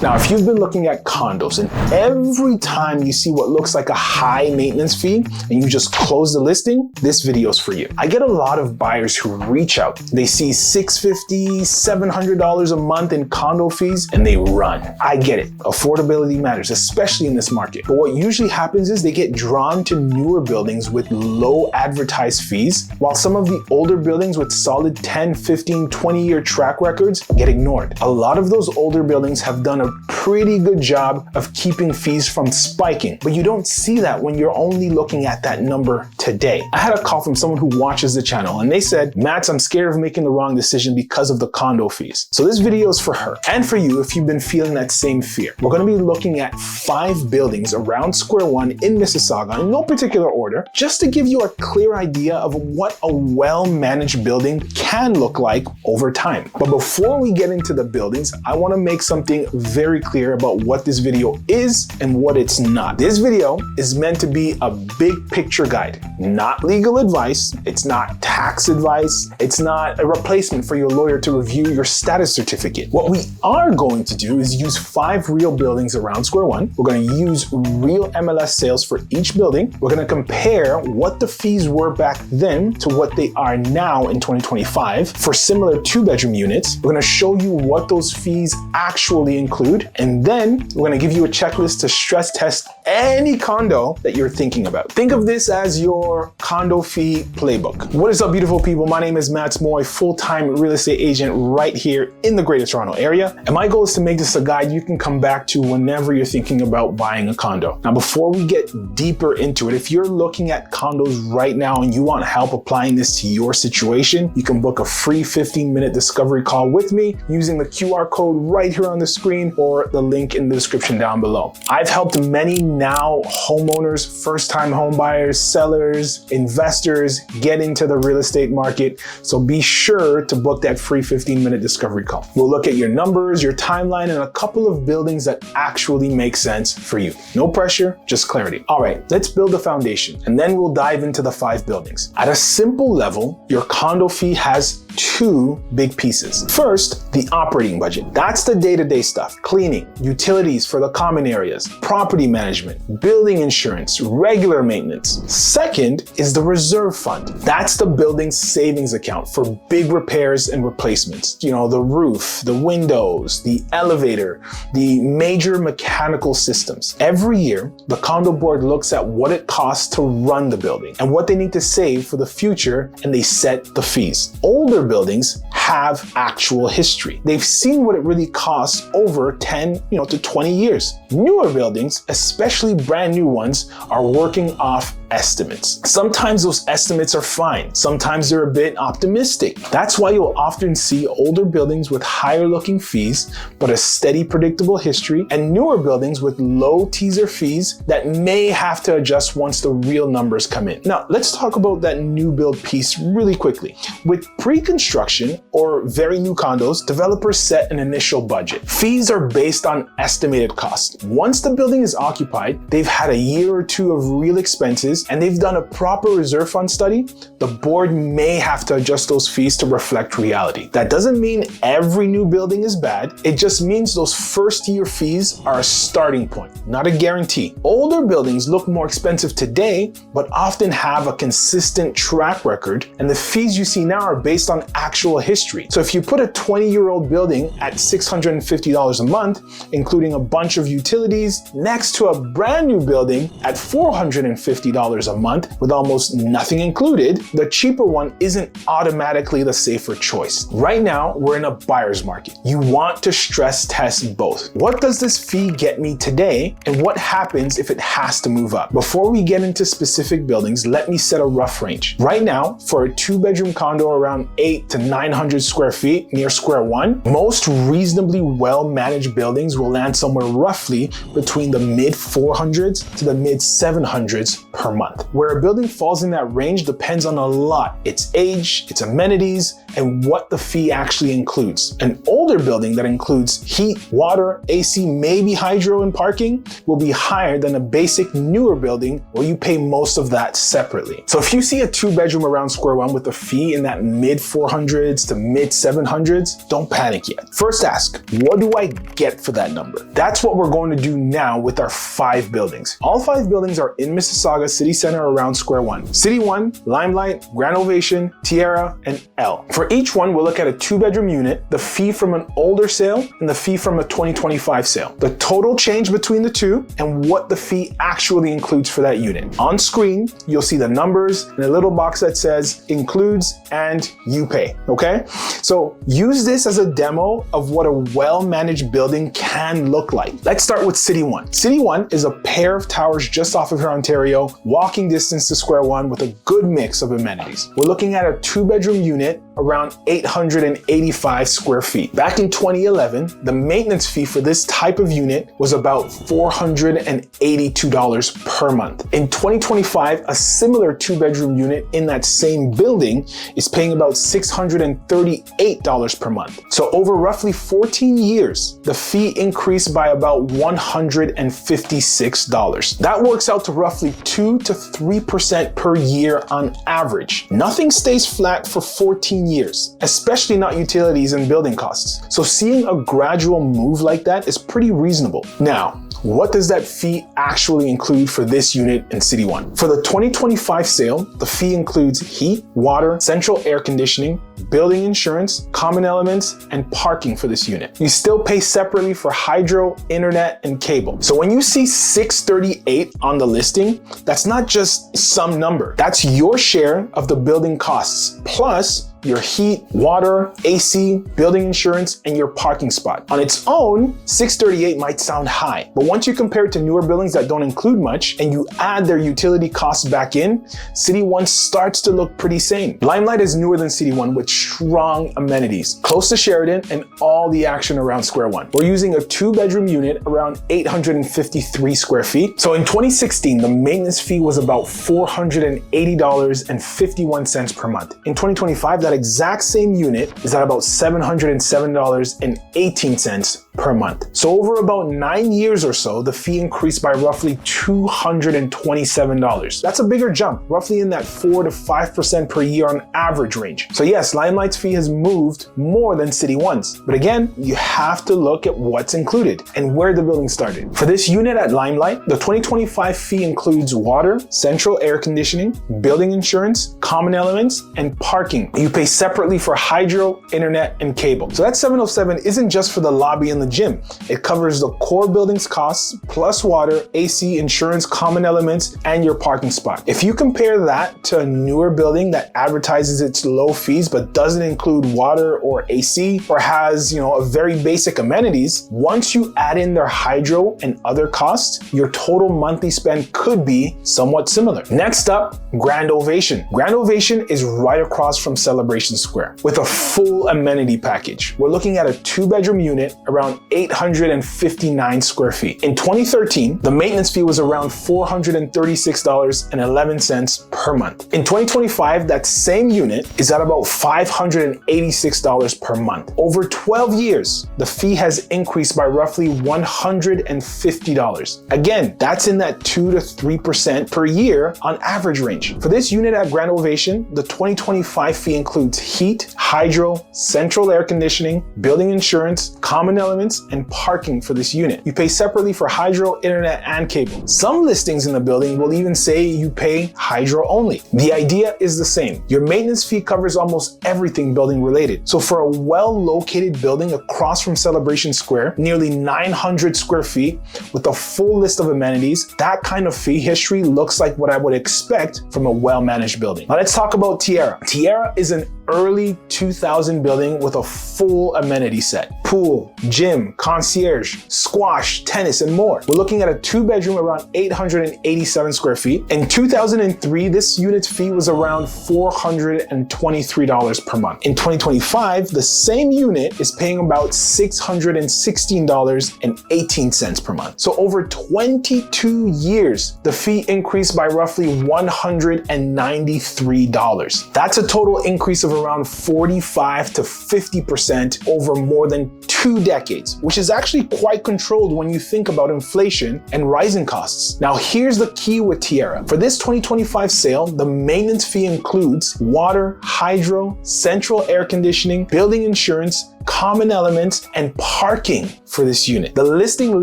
Now, if you've been looking at condos and every time you see what looks like a high maintenance fee and you just close the listing, this video is for you. I get a lot of buyers who reach out. They see $650, $700 a month in condo fees and they run. I get it. Affordability matters, especially in this market. But what usually happens is they get drawn to newer buildings with low advertised fees, while some of the older buildings with solid 10, 15, 20-year track records get ignored. A lot of those older buildings have done a pretty good job of keeping fees from spiking, but you don't see that when you're only looking at that number today. I had a call from someone who watches the channel and they said, Mats, I'm scared of making the wrong decision because of the condo fees. So this video is for her and for you if you've been feeling that same fear. We're going to be looking at 5 buildings around Square One in Mississauga in no particular order, just to give you a clear idea of what a well-managed building can look like over time. But before we get into the buildings, I want to make something very clear about what this video is and what it's not. This video is meant to be a big picture guide, not legal advice. It's not tax advice. It's not a replacement for your lawyer to review your status certificate. What we are going to do is use 5 real buildings around Square One. We're going to use real MLS sales for each building. We're going to compare what the fees were back then to what they are now in 2025 for similar 2-bedroom units. We're going to show you what those fees actually include, and then we're going to give you a checklist to stress test any condo that you're thinking about. Think of this as your condo fee playbook. What is up, beautiful people? My name is Mats Moy, full-time real estate agent right here in the Greater Toronto area. And my goal is to make this a guide you can come back to whenever you're thinking about buying a condo. Now, before we get deeper into it, if you're looking at condos right now and you want help applying this to your situation, you can book a free 15-minute discovery call with me using the QR code right here on the screen or the link in the description down below. I've helped many now homeowners, first-time home buyers, sellers, investors get into the real estate market. So be sure to book that free 15-minute discovery call. We'll look at your numbers, your timeline, and a couple of buildings that actually make sense for you. No pressure, just clarity. All right, let's build a foundation and then we'll dive into the 5 buildings. At a simple level, your condo fee has 2 big pieces. First, the operating budget. That's the day-to-day stuff. Cleaning, utilities for the common areas, property management, building insurance, regular maintenance. Second is the reserve fund. That's the building's savings account for big repairs and replacements. You know, the roof, the windows, the elevator, the major mechanical systems. Every year, the condo board looks at what it costs to run the building and what they need to save for the future, and they set the fees. Older buildings have actual history. They've seen what it really costs over 10 to 20 years. Newer buildings, especially brand new ones, are working off estimates. Sometimes those estimates are fine. Sometimes they're a bit optimistic. That's why you'll often see older buildings with higher looking fees, but a steady, predictable history, and newer buildings with low teaser fees that may have to adjust once the real numbers come in. Now, let's talk about that new build piece really quickly. With pre-construction or very new condos, developers set an initial budget. Fees are based on estimated costs. Once the building is occupied, they've had a year or 2 of real expenses, and they've done a proper reserve fund study, the board may have to adjust those fees to reflect reality. That doesn't mean every new building is bad. It just means those first year fees are a starting point, not a guarantee. Older buildings look more expensive today, but often have a consistent track record, and the fees you see now are based on actual history. So if you put a 20-year-old building at $650 a month, including a bunch of utilities, next to a brand new building at $450 a month with almost nothing included, the cheaper one isn't automatically the safer choice. Right now, we're in a buyer's market. You want to stress test both. What does this fee get me today, and what happens if it has to move up? Before we get into specific buildings, let me set a rough range. Right now, for a 2-bedroom condo around 800 to 900 square feet near Square One, most reasonably well-managed buildings will land somewhere roughly between the mid 400s to the mid 700s per month. Where a building falls in that range depends on a lot: its age, its amenities, and what the fee actually includes. An older building that includes heat, water, AC, maybe hydro and parking will be higher than a basic newer building where you pay most of that separately. So if you see a 2-bedroom around Square One with a fee in that mid 400s to mid 700s, don't panic yet. First ask, what do I get for that number? That's what we're going to do now with our 5 buildings. All 5 buildings are in Mississauga City Center around Square One. City One, Limelight, Grand Ovation, Tiara, and Elle. For each one, we'll look at a 2-bedroom unit, the fee from an older sale, and the fee from a 2025 sale. The total change between the two, and what the fee actually includes for that unit. On screen, you'll see the numbers and a little box that says includes and you pay, okay? So use this as a demo of what a well-managed building can look like. Let's start with City One. City One is a pair of towers just off of here, Ontario, walking distance to Square One with a good mix of amenities. We're looking at a 2-bedroom unit around 885 square feet. Back in 2011, the maintenance fee for this type of unit was about $482 per month. In 2025, a similar 2-bedroom unit in that same building is paying about $638 per month. So over roughly 14 years, the fee increased by about $156. That works out to roughly 2 to 3% per year on average. Nothing stays flat for 14 years, especially not utilities and building costs. So seeing a gradual move like that is pretty reasonable. Now, what does that fee actually include for this unit in City One? For the 2025 sale, the fee includes heat, water, central air conditioning, building insurance, common elements, and parking for this unit. You still pay separately for hydro, internet, and cable. So when you see $638 on the listing, that's not just some number. That's your share of the building costs, plus your heat, water, AC, building insurance, and your parking spot. On its own, $638 might sound high, but once you compare it to newer buildings that don't include much and you add their utility costs back in, City One starts to look pretty sane. Limelight is newer than City One with strong amenities, close to Sheridan and all the action around Square One. We're using a 2-bedroom unit around 853 square feet. So in 2016, the maintenance fee was about $480.51 per month. In 2025, that exact same unit is at about $707.18 per month. So over about 9 years or so, the fee increased by roughly $227. That's a bigger jump, roughly in that 4 to 5% per year on average range. So yes, Limelight's fee has moved more than City One's, but again, you have to look at what's included and where the building started. For this unit at Limelight, the 2025 fee includes water, central air conditioning, building insurance, common elements, and parking. You pay separately for hydro, internet, and cable. So that $707 isn't just for the lobby and the gym. It covers the core building's costs, plus water, AC, insurance, common elements, and your parking spot. If you compare that to a newer building that advertises its low fees but doesn't include water or AC, or has, a very basic amenities, once you add in their hydro and other costs, your total monthly spend could be somewhat similar. Next up, Grand Ovation. Grand Ovation is right across from Celebration Square with a full amenity package. We're looking at a 2-bedroom unit around 859 square feet. In 2013, the maintenance fee was around $436.11 per month. In 2025, that same unit is at about $586 per month. Over 12 years, the fee has increased by roughly $150. Again, that's in that 2 to 3% per year on average range. For this unit at Grand Ovation, the 2025 fee includes heat, hydro, central air conditioning, building insurance, common elements, and parking for this unit. You pay separately for hydro, internet, and cable. Some listings in the building will even say you pay hydro only. The idea is the same. Your maintenance fee covers almost everything building related. So for a well-located building across from Celebration Square, nearly 900 square feet with a full list of amenities, that kind of fee history looks like what I would expect from a well-managed building. Now let's talk about Tiara. Tiara is an early 2000 building with a full amenity set. Pool, gym, concierge, squash, tennis, and more. We're looking at a 2-bedroom around 887 square feet. In 2003, this unit's fee was around $423 per month. In 2025, the same unit is paying about $616.18 per month. So over 22 years, the fee increased by roughly $193. That's a total increase of around 45 to 50% over more than 2 decades, which is actually quite controlled when you think about inflation and rising costs. Now here's the key with Tiara. For this 2025 sale, the maintenance fee includes water, hydro, central air conditioning, building insurance, common elements, and parking for this unit. The listing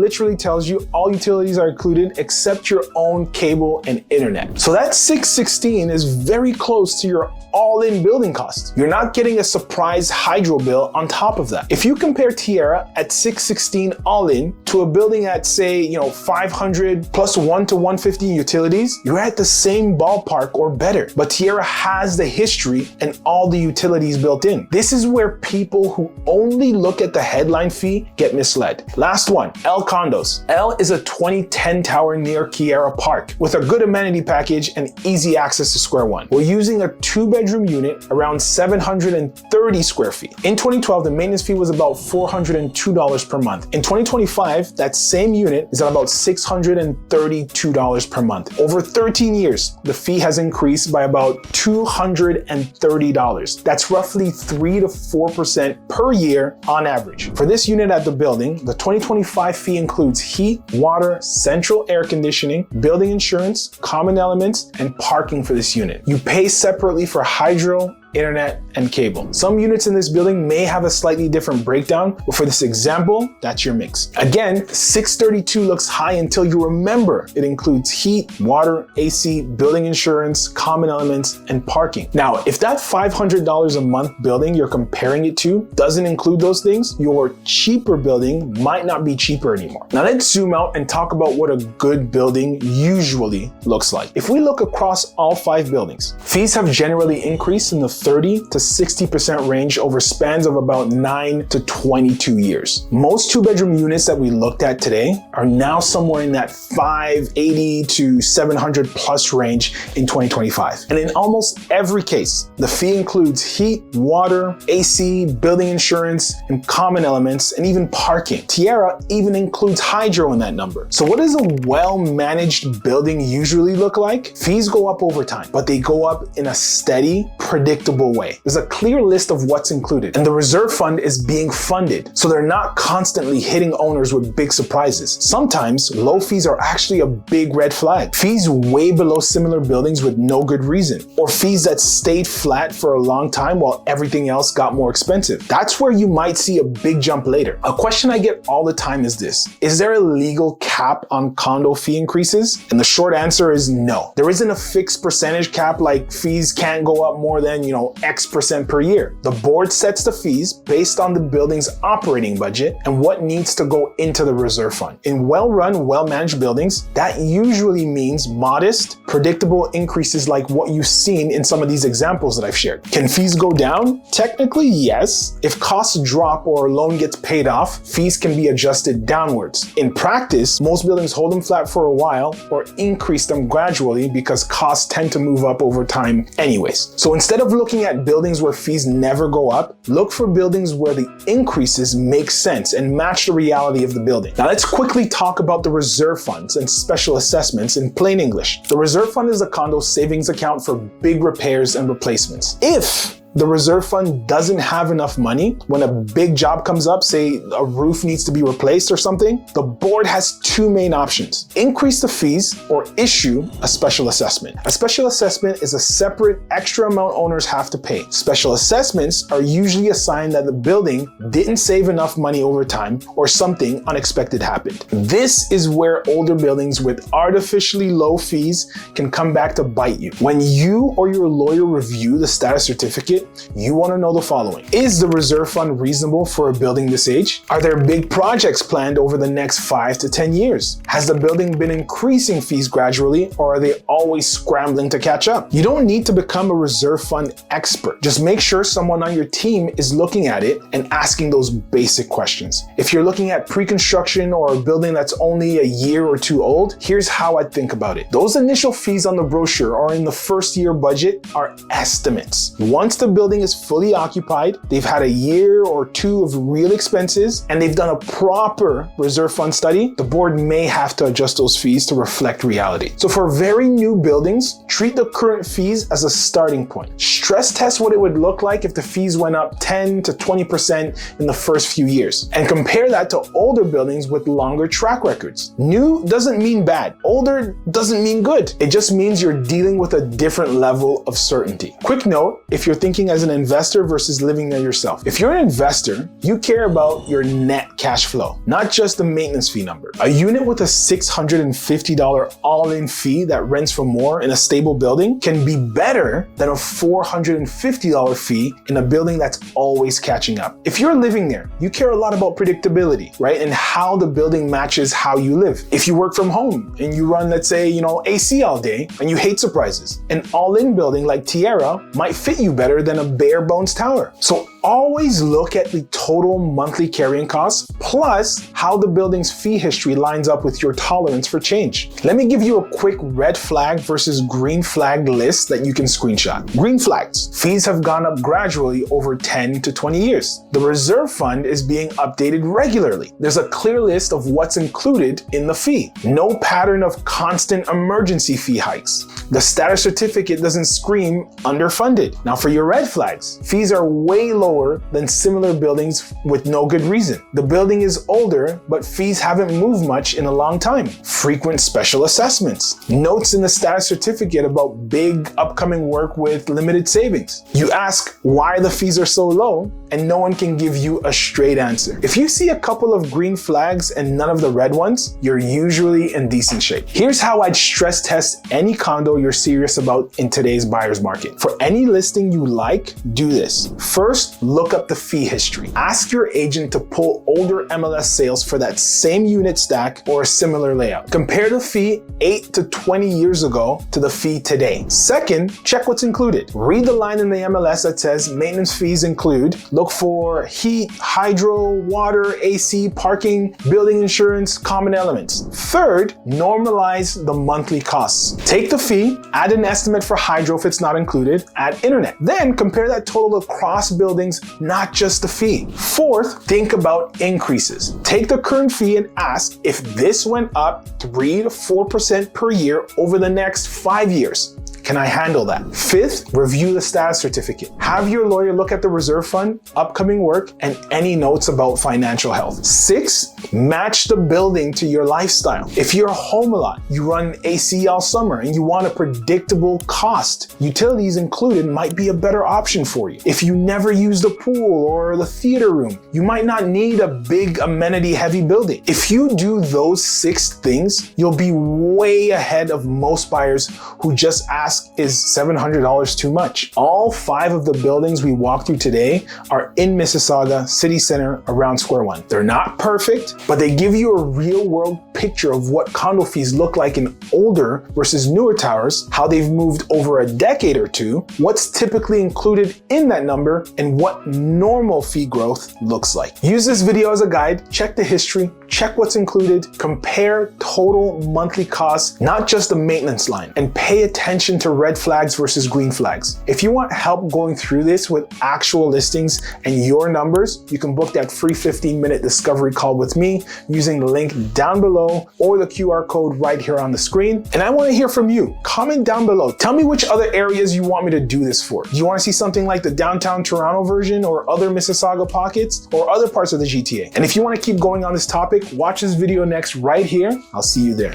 literally tells you all utilities are included except your own cable and internet. So that $616 is very close to your all-in building cost. You're not getting a surprise hydro bill on top of that. If you compare Tiara at $616 all-in to a building at, say, $500 plus 1 to 150 utilities, you're at the same ballpark or better. But Tiara has the history and all the utilities built in. This is where people who only look at the headline fee get misled. Last one, Elle Condos. Elle is a 2010 tower near Tiara Park with a good amenity package and easy access to Square One. We're using a 2-bedroom unit around 730 square feet. In 2012, the maintenance fee was about $402 per month. In 2025, that same unit is at about $632 per month. Over 13 years, the fee has increased by about $230. That's roughly 3 to 4% per year on average. For this unit at the building, the 2025 fee includes heat, water, central air conditioning, building insurance, common elements, and parking for this unit. You pay separately for hydro, internet, and cable. Some units in this building may have a slightly different breakdown, but for this example, that's your mix. Again, $632 looks high until you remember it includes heat, water, AC, building insurance, common elements, and parking. Now, if that $500 a month building you're comparing it to doesn't include those things, your cheaper building might not be cheaper anymore. Now let's zoom out and talk about what a good building usually looks like. If we look across all 5 buildings, fees have generally increased in the 30 to 60% range over spans of about 9 to 22 years. Most 2-bedroom units that we looked at today are now somewhere in that $580 to $700 plus range in 2025. And in almost every case, the fee includes heat, water, AC, building insurance, and common elements, and even parking. Tiara even includes hydro in that number. So what does a well-managed building usually look like? Fees go up over time, but they go up in a steady, predictable way. There's a clear list of what's included, and the reserve fund is being funded, so they're not constantly hitting owners with big surprises. Sometimes low fees are actually a big red flag. Fees way below similar buildings with no good reason, or fees that stayed flat for a long time while everything else got more expensive. That's where you might see a big jump later. A question I get all the time is this: is there a legal cap on condo fee increases? And the short answer is no. There isn't a fixed percentage cap like fees can't go up more than, X% per year. The board sets the fees based on the building's operating budget and what needs to go into the reserve fund. In well-run, well-managed buildings, that usually means modest, predictable increases like what you've seen in some of these examples that I've shared. Can fees go down? Technically, yes. If costs drop or a loan gets paid off, fees can be adjusted downwards. In practice, most buildings hold them flat for a while or increase them gradually because costs tend to move up over time anyways. So instead of looking at buildings where fees never go up, look for buildings where the increases make sense and match the reality of the building. Now let's quickly talk about the reserve funds and special assessments in plain English. The reserve fund is a condo savings account for big repairs and replacements. If the reserve fund doesn't have enough money when a big job comes up, say a roof needs to be replaced or something, the board has 2 main options: increase the fees or issue a special assessment. A special assessment is a separate extra amount owners have to pay. Special assessments are usually a sign that the building didn't save enough money over time or something unexpected happened. This is where older buildings with artificially low fees can come back to bite you. When you or your lawyer review the status certificate, you want to know the following. Is the reserve fund reasonable for a building this age? Are there big projects planned over the next 5 to 10 years? Has the building been increasing fees gradually, or are they always scrambling to catch up? You don't need to become a reserve fund expert. Just make sure someone on your team is looking at it and asking those basic questions. If you're looking at pre-construction or a building that's only a year or 2 old, here's how I think about it. Those initial fees on the brochure or in the first year budget are estimates. Once the building is fully occupied, they've had a year or 2 of real expenses, and they've done a proper reserve fund study, the board may have to adjust those fees to reflect reality. So for very new buildings, treat the current fees as a starting point. Stress test what it would look like if the fees went up 10 to 20% in the first few years, and compare that to older buildings with longer track records. New doesn't mean bad. Older doesn't mean good. It just means you're dealing with a different level of certainty. Quick note, if you're thinking acting as an investor versus living there yourself. If you're an investor, you care about your net cash flow, not just the maintenance fee number. A unit with a $650 all-in fee that rents for more in a stable building can be better than a $450 fee in a building that's always catching up. If you're living there, you care a lot about predictability, right? And how the building matches how you live. If you work from home and you run, let's say, AC all day and you hate surprises, an all-in building like Tiara might fit you better than a bare bones tower. So always look at the total monthly carrying costs plus how the building's fee history lines up with your tolerance for change. Let me give you a quick red flag versus green flag list that you can screenshot. Green flags. Fees have gone up gradually over 10 to 20 years. The reserve fund is being updated regularly. There's a clear list of what's included in the fee. No pattern of constant emergency fee hikes. The status certificate doesn't scream underfunded. Now for your red flags, fees are way lower than similar buildings with no good reason. The building is older, but fees haven't moved much in a long time. Frequent special assessments. Notes in the status certificate about big upcoming work with limited savings. You ask why the fees are so low, and no one can give you a straight answer. If you see a couple of green flags and none of the red ones, you're usually in decent shape. Here's how I'd stress test any condo you're serious about in today's buyer's market. For any listing you like, do this. First, look up the fee history. Ask your agent to pull older MLS sales for that same unit stack or a similar layout. Compare the fee 8 to 20 years ago to the fee today. Second, check what's included. Read the line in the MLS that says maintenance fees include. Look for heat, hydro, water, AC, parking, building insurance, common elements. Third, normalize the monthly costs. Take the fee, add an estimate for hydro if it's not included, add internet. Then compare that total across buildings, not just the fee. Fourth, think about increases. Take the current fee and ask if this went up 3 to 4% per year over the next 5 years. Can I handle that? Fifth, review the status certificate. Have your lawyer look at the reserve fund, upcoming work, and any notes about financial health. Sixth, match the building to your lifestyle. If you're home a lot, you run AC all summer, and you want a predictable cost, utilities included might be a better option for you. If you never use the pool or the theater room, you might not need a big amenity-heavy building. If you do those 6 things, you'll be way ahead of most buyers who just ask, is $700 too much? All 5 of the buildings we walked through today are in Mississauga City Center around Square One. They're not perfect, but they give you a real-world picture of what condo fees look like in older versus newer towers, how they've moved over a decade or two, what's typically included in that number, and what normal fee growth looks like. Use this video as a guide, check the history, check what's included, compare total monthly costs, not just the maintenance line, and pay attention to red flags versus green flags. If you want help going through this with actual listings and your numbers, you can book that free 15-minute discovery call with me using the link down below or the QR code right here on the screen. And I want to hear from you. Comment down below. Tell me which other areas you want me to do this for. Do you want to see something like the downtown Toronto version or other Mississauga pockets or other parts of the GTA? And if you want to keep going on this topic, watch this video next right here. I'll see you there.